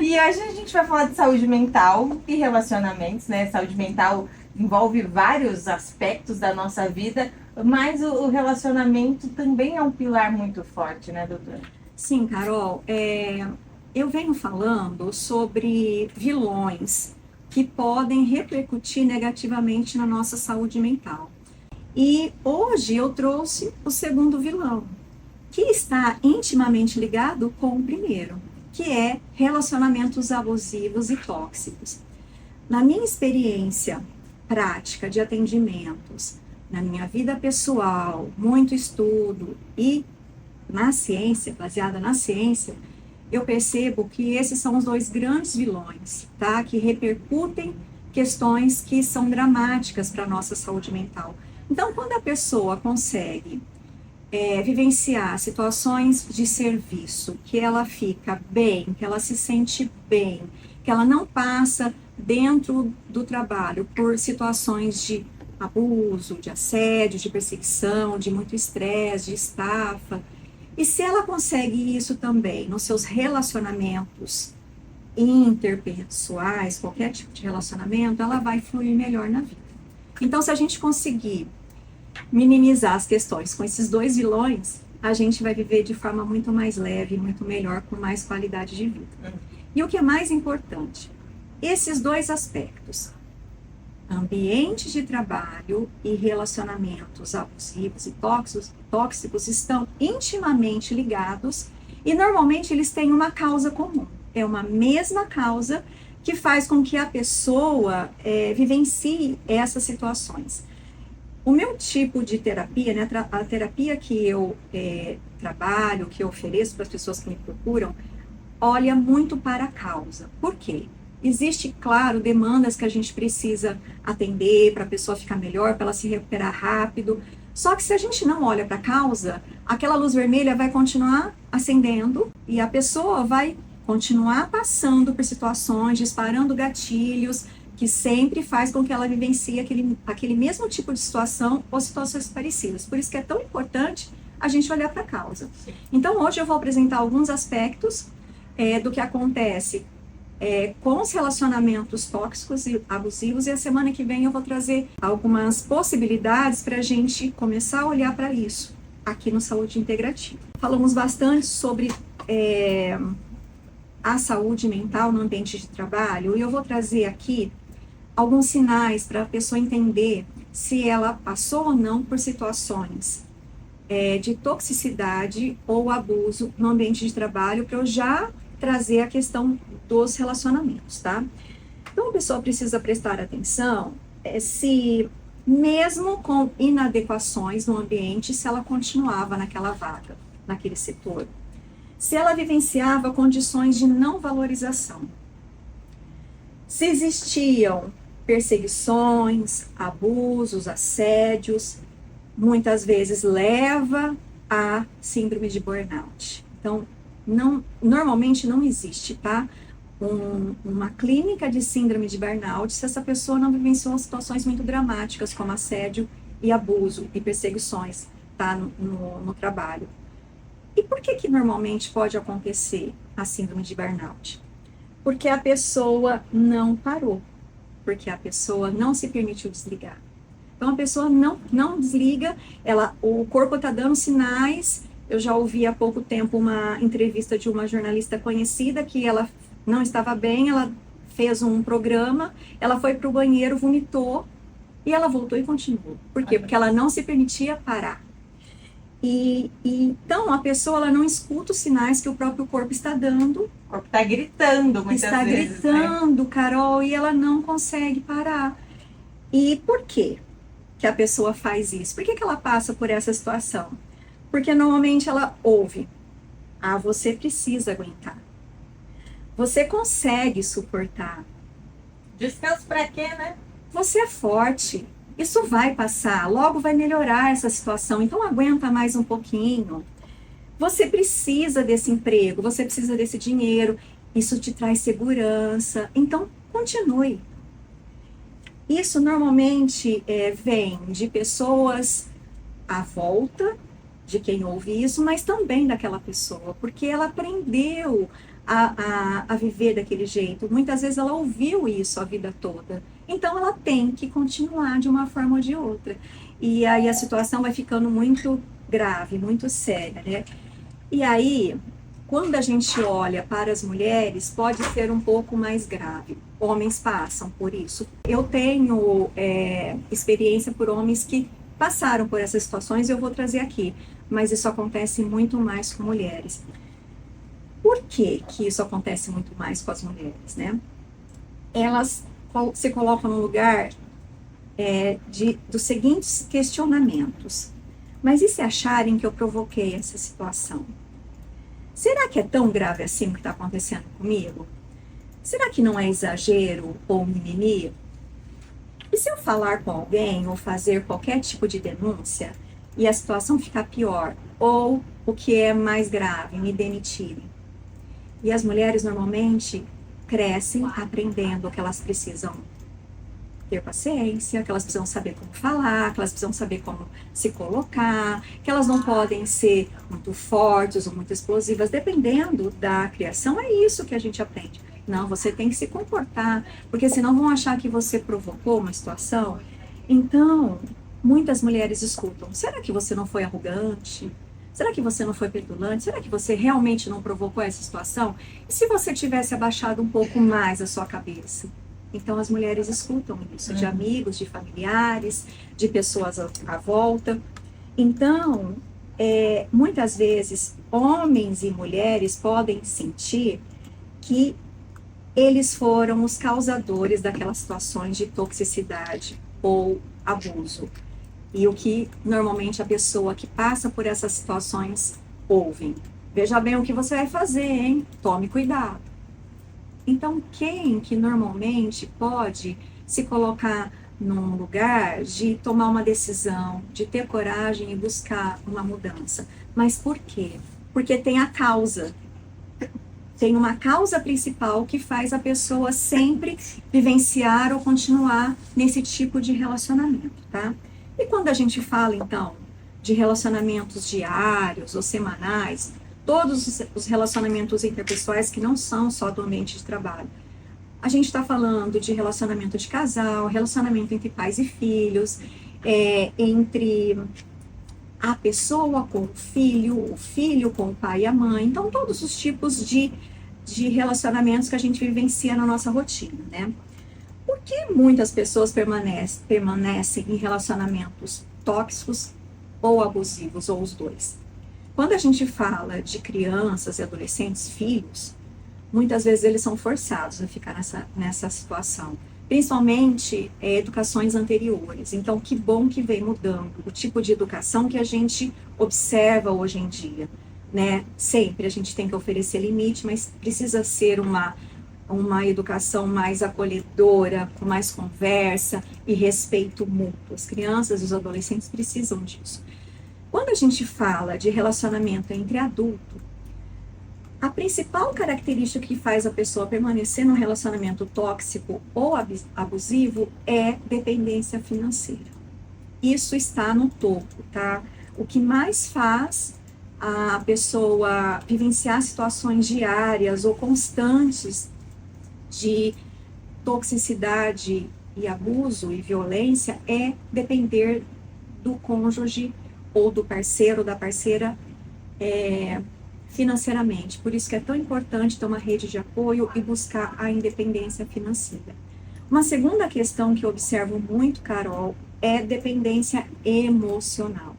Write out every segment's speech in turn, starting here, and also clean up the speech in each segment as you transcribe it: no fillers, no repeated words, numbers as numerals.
E hoje a gente vai falar de saúde mental e relacionamentos, né? Saúde mental envolve vários aspectos da nossa vida, mas o relacionamento também é um pilar muito forte, né, doutora? Sim, Carol, eu venho falando sobre vilões que podem repercutir negativamente na nossa saúde mental. E hoje eu trouxe o segundo vilão, que está intimamente ligado com o primeiro, que é relacionamentos abusivos e tóxicos. Na minha experiência prática de atendimentos, na minha vida pessoal, muito estudo e na ciência, baseada na ciência, eu percebo que esses são os dois grandes vilões, tá? Que repercutem questões que são dramáticas para a nossa saúde mental. Então, quando a pessoa consegue vivenciar situações de serviço, que ela fica bem, que ela se sente bem, que ela não passa dentro do trabalho por situações de abuso, de assédio, de perseguição, de muito estresse, de estafa. E se ela consegue isso também nos seus relacionamentos interpessoais, qualquer tipo de relacionamento, ela vai fluir melhor na vida. Então, se a gente conseguir minimizar as questões com esses dois vilões, a gente vai viver de forma muito mais leve, muito melhor, com mais qualidade de vida. E o que é mais importante, esses dois aspectos, ambiente de trabalho e relacionamentos abusivos e tóxicos estão intimamente ligados e normalmente eles têm uma causa comum. É uma mesma causa que faz com que a pessoa vivencie essas situações. O meu tipo de terapia, né, a terapia que eu trabalho, que eu ofereço para as pessoas que me procuram, olha muito para a causa. Por quê? Existe, claro, demandas que a gente precisa atender para a pessoa ficar melhor, para ela se recuperar rápido. Só que se a gente não olha para a causa, aquela luz vermelha vai continuar acendendo e a pessoa vai continuar passando por situações, disparando gatilhos, que sempre faz com que ela vivencie aquele mesmo tipo de situação ou situações parecidas. Por isso que é tão importante a gente olhar para a causa. Então, hoje eu vou apresentar alguns aspectos do que acontece com os relacionamentos tóxicos e abusivos, e a semana que vem eu vou trazer algumas possibilidades para a gente começar a olhar para isso aqui no Saúde Integrativa. Falamos bastante sobre a saúde mental no ambiente de trabalho, e eu vou trazer aqui alguns sinais para a pessoa entender se ela passou ou não por situações de toxicidade ou abuso no ambiente de trabalho, para eu já trazer a questão dos relacionamentos, tá? Então, a pessoa precisa prestar atenção se, mesmo com inadequações no ambiente, se ela continuava naquela vaga, naquele setor. Se ela vivenciava condições de não valorização. Se existiam perseguições, abusos, assédios, muitas vezes leva a síndrome de burnout. Então, normalmente não existe, tá? Uma clínica de síndrome de burnout se essa pessoa não vivenciou situações muito dramáticas, como assédio e abuso e perseguições, tá? No trabalho. E por que normalmente pode acontecer a síndrome de burnout? Porque a pessoa não parou, porque a pessoa não se permitiu desligar. Então, a pessoa não desliga, o corpo está dando sinais. Eu já ouvi há pouco tempo uma entrevista de uma jornalista conhecida que ela não estava bem, ela fez um programa, ela foi para o banheiro, vomitou, e ela voltou e continuou. Por quê? Porque ela não se permitia parar. Então, a pessoa ela não escuta os sinais que o próprio corpo está dando. O corpo está gritando muitas vezes. Está gritando, né? Carol, e ela não consegue parar. E por quê que a pessoa faz isso? Por que ela passa por essa situação? Porque normalmente ela ouve: você precisa aguentar. Você consegue suportar. Descanso para quê, né? Você é forte. Isso vai passar, logo vai melhorar essa situação, então aguenta mais um pouquinho. Você precisa desse emprego, você precisa desse dinheiro, isso te traz segurança, então continue. Isso normalmente vem de pessoas à volta de quem ouve isso, mas também daquela pessoa, porque ela aprendeu a viver daquele jeito. Muitas vezes ela ouviu isso a vida toda. Então ela tem que continuar de uma forma ou de outra. E aí a situação vai ficando muito grave, muito séria, né? E aí, quando a gente olha para as mulheres, pode ser um pouco mais grave. Homens passam por isso. Eu tenho experiência por homens que passaram por essas situações e eu vou trazer aqui. Mas isso acontece muito mais com mulheres. Por que que isso acontece muito mais com as mulheres, né? Elas se colocam no lugar dos seguintes questionamentos. Mas e se acharem que eu provoquei essa situação? Será que é tão grave assim o que está acontecendo comigo? Será que não é exagero ou mimimi? E se eu falar com alguém ou fazer qualquer tipo de denúncia e a situação ficar pior? Ou, o que é mais grave, me demitirem? E as mulheres normalmente crescem aprendendo que elas precisam ter paciência, que elas precisam saber como falar, que elas precisam saber como se colocar, que elas não podem ser muito fortes ou muito explosivas, dependendo da criação, é isso que a gente aprende. Não, você tem que se comportar, porque senão vão achar que você provocou uma situação. Então, muitas mulheres escutam, será que você não foi arrogante? Será que você não foi petulante? Será que você realmente não provocou essa situação? E se você tivesse abaixado um pouco mais a sua cabeça? Então, as mulheres escutam isso, de amigos, de familiares, de pessoas à volta. Então, muitas vezes, homens e mulheres podem sentir que eles foram os causadores daquelas situações de toxicidade ou abuso. E o que, normalmente, a pessoa que passa por essas situações ouve. Veja bem o que você vai fazer, hein? Tome cuidado. Então, quem que normalmente pode se colocar num lugar de tomar uma decisão, de ter coragem e buscar uma mudança? Mas por quê? Porque tem a causa. Tem uma causa principal que faz a pessoa sempre vivenciar ou continuar nesse tipo de relacionamento, tá? E quando a gente fala, então, de relacionamentos diários ou semanais, todos os relacionamentos interpessoais que não são só do ambiente de trabalho. A gente está falando de relacionamento de casal, relacionamento entre pais e filhos, entre a pessoa com o filho com o pai e a mãe. Então, todos os tipos de relacionamentos que a gente vivencia na nossa rotina, né? Por que muitas pessoas permanecem em relacionamentos tóxicos ou abusivos, ou os dois? Quando a gente fala de crianças e adolescentes, filhos, muitas vezes eles são forçados a ficar nessa situação, principalmente educações anteriores. Então, que bom que vem mudando o tipo de educação que a gente observa hoje em dia, né? Sempre a gente tem que oferecer limite, mas precisa ser uma educação mais acolhedora, com mais conversa e respeito mútuo. As crianças e os adolescentes precisam disso. Quando a gente fala de relacionamento entre adulto, a principal característica que faz a pessoa permanecer num relacionamento tóxico ou abusivo é dependência financeira. Isso está no topo, tá? O que mais faz a pessoa vivenciar situações diárias ou constantes de toxicidade e abuso e violência é depender do cônjuge ou do parceiro ou da parceira financeiramente. Por isso que é tão importante ter uma rede de apoio e buscar a independência financeira. Uma segunda questão que eu observo muito, Carol, é dependência emocional.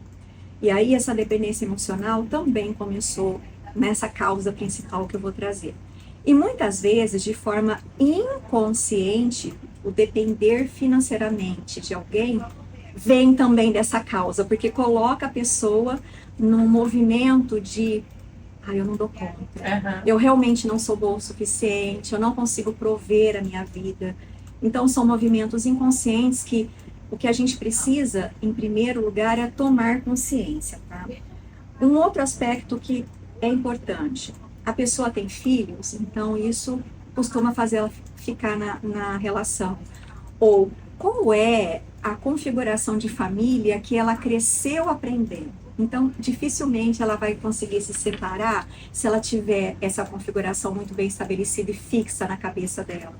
E aí essa dependência emocional também começou nessa causa principal que eu vou trazer. E muitas vezes, de forma inconsciente, o depender financeiramente de alguém vem também dessa causa, porque coloca a pessoa num movimento de eu não dou conta, eu realmente não sou boa o suficiente, eu não consigo prover a minha vida. Então são movimentos inconscientes que o que a gente precisa, em primeiro lugar, é tomar consciência, tá? Um outro aspecto que é importante, a pessoa tem filhos, então isso costuma fazer ela ficar na relação. Ou qual é a configuração de família que ela cresceu aprendendo? Então, dificilmente ela vai conseguir se separar se ela tiver essa configuração muito bem estabelecida e fixa na cabeça dela.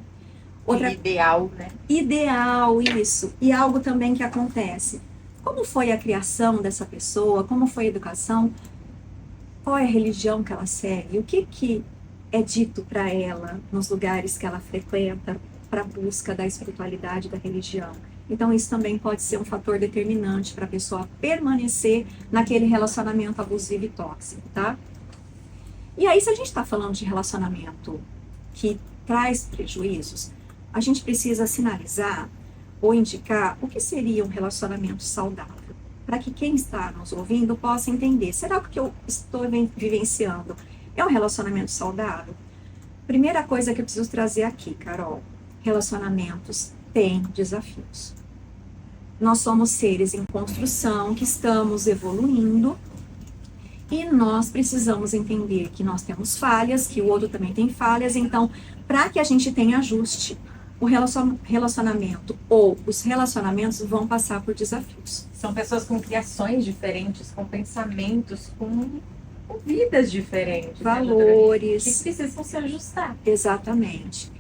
Outra ideal, né? Ideal, isso. E algo também que acontece. Como foi a criação dessa pessoa? Como foi a educação? Qual é a religião que ela segue? O que é dito para ela nos lugares que ela frequenta para a busca da espiritualidade, da religião? Então, isso também pode ser um fator determinante para a pessoa permanecer naquele relacionamento abusivo e tóxico, tá? E aí, se a gente está falando de relacionamento que traz prejuízos, a gente precisa sinalizar ou indicar o que seria um relacionamento saudável, para que quem está nos ouvindo possa entender. Será que o que eu estou vivenciando é um relacionamento saudável? Primeira coisa que eu preciso trazer aqui, Carol, relacionamentos têm desafios. Nós somos seres em construção, que estamos evoluindo, e nós precisamos entender que nós temos falhas, que o outro também tem falhas. Então, para que a gente tenha ajuste, o relacionamento ou os relacionamentos vão passar por desafios. São pessoas com criações diferentes, com pensamentos, com vidas diferentes. Valores. Né, que precisam se ajustar. Exatamente.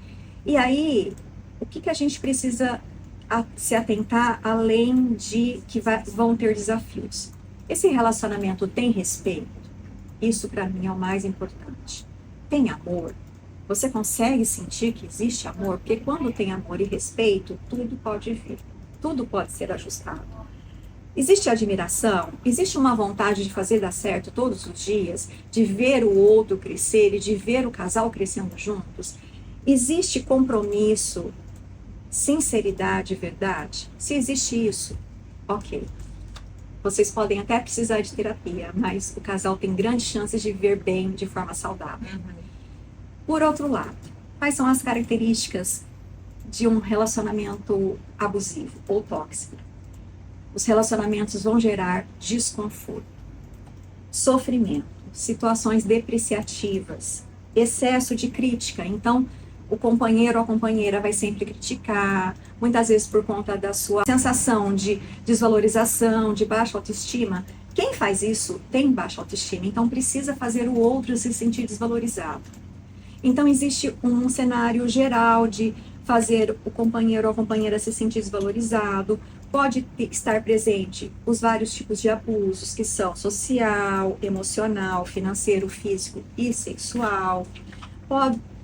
E aí, o que a gente precisa se atentar além de que vão ter desafios? Esse relacionamento tem respeito? Isso para mim é o mais importante. Tem amor? Você consegue sentir que existe amor? Porque quando tem amor e respeito, tudo pode vir. Tudo pode ser ajustado. Existe admiração? Existe uma vontade de fazer dar certo todos os dias? De ver o outro crescer e de ver o casal crescendo juntos? Existe compromisso, sinceridade e verdade? Se existe isso, ok. Vocês podem até precisar de terapia, mas o casal tem grandes chances de viver bem de forma saudável. Por outro lado, quais são as características de um relacionamento abusivo ou tóxico? Os relacionamentos vão gerar desconforto, sofrimento, situações depreciativas, excesso de crítica. Então, o companheiro ou a companheira vai sempre criticar, muitas vezes por conta da sua sensação de desvalorização, de baixa autoestima. Quem faz isso tem baixa autoestima, então precisa fazer o outro se sentir desvalorizado. Então, existe um cenário geral de fazer o companheiro ou a companheira se sentir desvalorizado. Pode estar presente os vários tipos de abusos, que são social, emocional, financeiro, físico e sexual.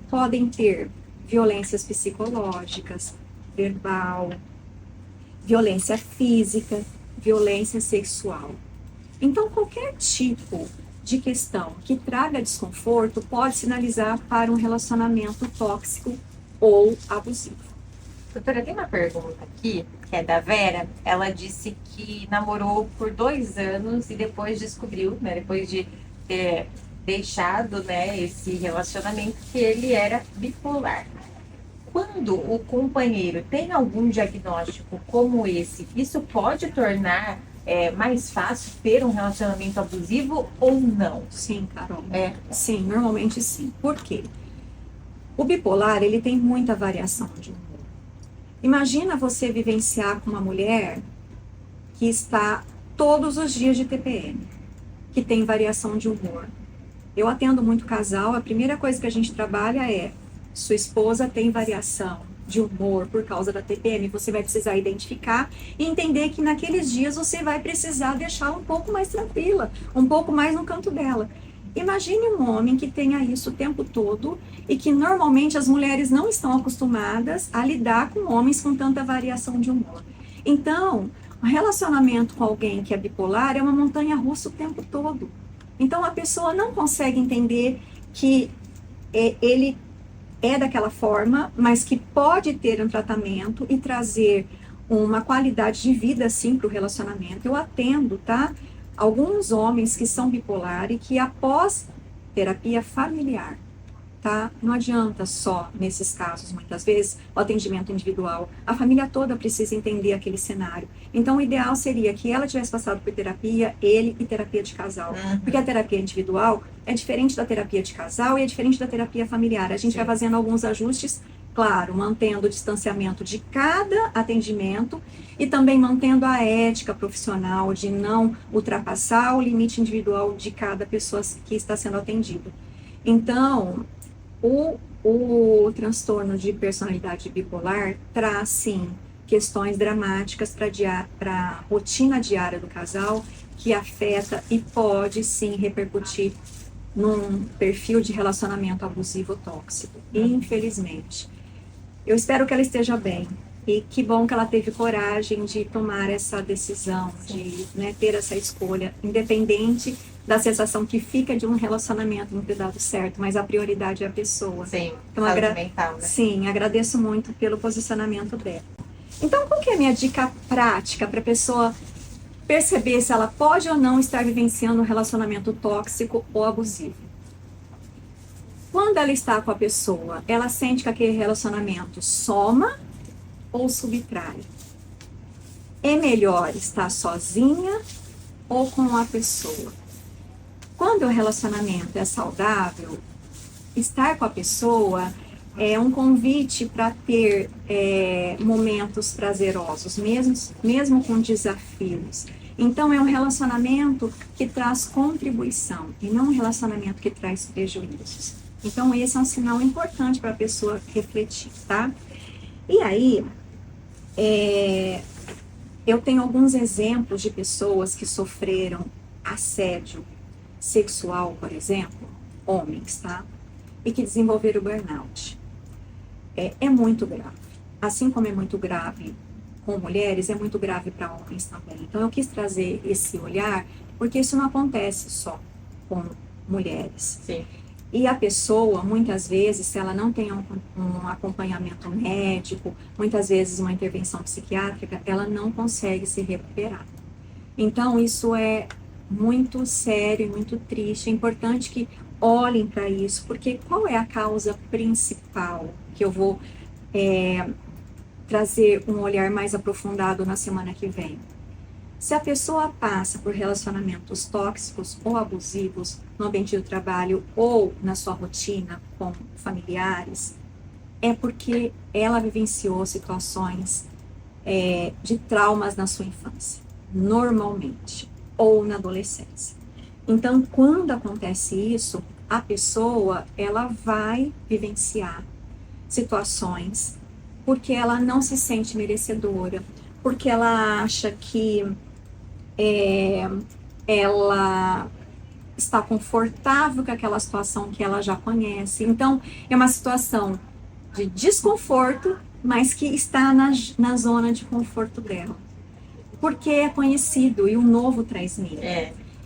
Podem ter violências psicológicas, verbal, violência física, violência sexual. Então, qualquer tipo de questão que traga desconforto pode sinalizar para um relacionamento tóxico ou abusivo. Doutora, tem uma pergunta aqui, que é da Vera. Ela disse que namorou por 2 anos e depois descobriu, né, depois de ter deixado, né, esse relacionamento, que ele era bipolar. Quando o companheiro tem algum diagnóstico como esse, isso pode tornar mais fácil ter um relacionamento abusivo ou não? Sim, Carol. Sim, normalmente sim. Por quê? O bipolar, ele tem muita variação de humor. Imagina você vivenciar com uma mulher que está todos os dias de TPM, que tem variação de humor. Eu atendo muito casal, a primeira coisa que a gente trabalha é: sua esposa tem variação de humor por causa da TPM. Você vai precisar identificar e entender que naqueles dias você vai precisar deixá-la um pouco mais tranquila, um pouco mais no canto dela. Imagine um homem que tenha isso o tempo todo e que normalmente as mulheres não estão acostumadas a lidar com homens com tanta variação de humor. Então, o relacionamento com alguém que é bipolar é uma montanha-russa o tempo todo. Então, a pessoa não consegue entender que ele é daquela forma, mas que pode ter um tratamento e trazer uma qualidade de vida, sim, para o relacionamento. Eu atendo, tá? Alguns homens que são bipolar e que após terapia familiar, tá? Não adianta só nesses casos, muitas vezes, o atendimento individual. A família toda precisa entender aquele cenário. Então, o ideal seria que ela tivesse passado por terapia, ele e terapia de casal. Porque a terapia individual é diferente da terapia de casal e é diferente da terapia familiar. A gente vai fazendo alguns ajustes Claro, mantendo o distanciamento de cada atendimento e também mantendo a ética profissional de não ultrapassar o limite individual de cada pessoa que está sendo atendida. Então, o transtorno de personalidade bipolar traz, sim, questões dramáticas para a rotina diária do casal, que afeta e pode, sim, repercutir num perfil de relacionamento abusivo tóxico, infelizmente. Eu espero que ela esteja bem. E que bom que ela teve coragem de tomar essa decisão, de, né, ter essa escolha, independente da sensação que fica de um relacionamento não ter dado certo, mas a prioridade é a pessoa. Sim, então, saúde mental, né? Sim, agradeço muito pelo posicionamento dela. Então, qual que é a minha dica prática para a pessoa perceber se ela pode ou não estar vivenciando um relacionamento tóxico ou abusivo? Quando ela está com a pessoa, ela sente que aquele relacionamento soma ou subtrai? É melhor estar sozinha ou com a pessoa? Quando o relacionamento é saudável, estar com a pessoa é um convite para ter momentos prazerosos, mesmo com desafios. Então, é um relacionamento que traz contribuição e não um relacionamento que traz prejuízos. Então, esse é um sinal importante para a pessoa refletir, tá? E aí, eu tenho alguns exemplos de pessoas que sofreram assédio sexual, por exemplo, homens, tá? E que desenvolveram burnout. É muito grave. Assim como é muito grave com mulheres, é muito grave para homens também. Então, eu quis trazer esse olhar, porque isso não acontece só com mulheres. Sim. E a pessoa, muitas vezes, se ela não tem um acompanhamento médico, muitas vezes uma intervenção psiquiátrica, ela não consegue se recuperar. Então, isso é muito sério e muito triste. É importante que olhem para isso, porque qual é a causa principal que eu vou trazer um olhar mais aprofundado na semana que vem? Se a pessoa passa por relacionamentos tóxicos ou abusivos no ambiente do trabalho ou na sua rotina com familiares, é porque ela vivenciou situações de traumas na sua infância, normalmente, ou na adolescência. Então, quando acontece isso, a pessoa ela vai vivenciar situações porque ela não se sente merecedora, porque ela acha que ela está confortável com aquela situação que ela já conhece. Então, é uma situação de desconforto, mas que está na zona de conforto dela. Porque é conhecido e o novo traz medo.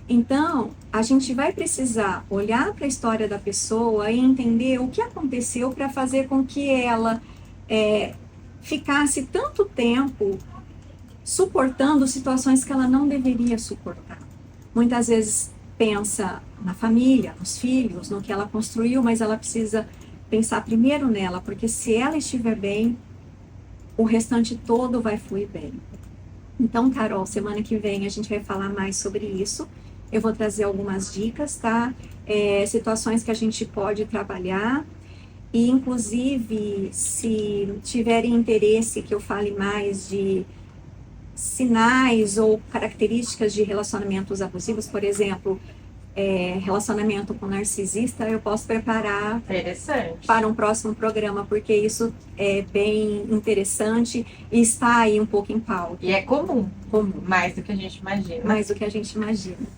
Então, a gente vai precisar olhar para a história da pessoa e entender o que aconteceu para fazer com que ela ficasse tanto tempo suportando situações que ela não deveria suportar. Muitas vezes pensa na família, nos filhos, no que ela construiu, mas ela precisa pensar primeiro nela, porque se ela estiver bem, o restante todo vai fluir bem. Então, Carol, semana que vem a gente vai falar mais sobre isso. Eu vou trazer algumas dicas, tá? Situações que a gente pode trabalhar. E, inclusive, se tiverem interesse que eu fale mais de sinais ou características de relacionamentos abusivos, por exemplo, relacionamento com narcisista, eu posso preparar para um próximo programa, porque isso é bem interessante e está aí um pouco em pauta. E é comum. Mais do que a gente imagina. Mais do que a gente imagina.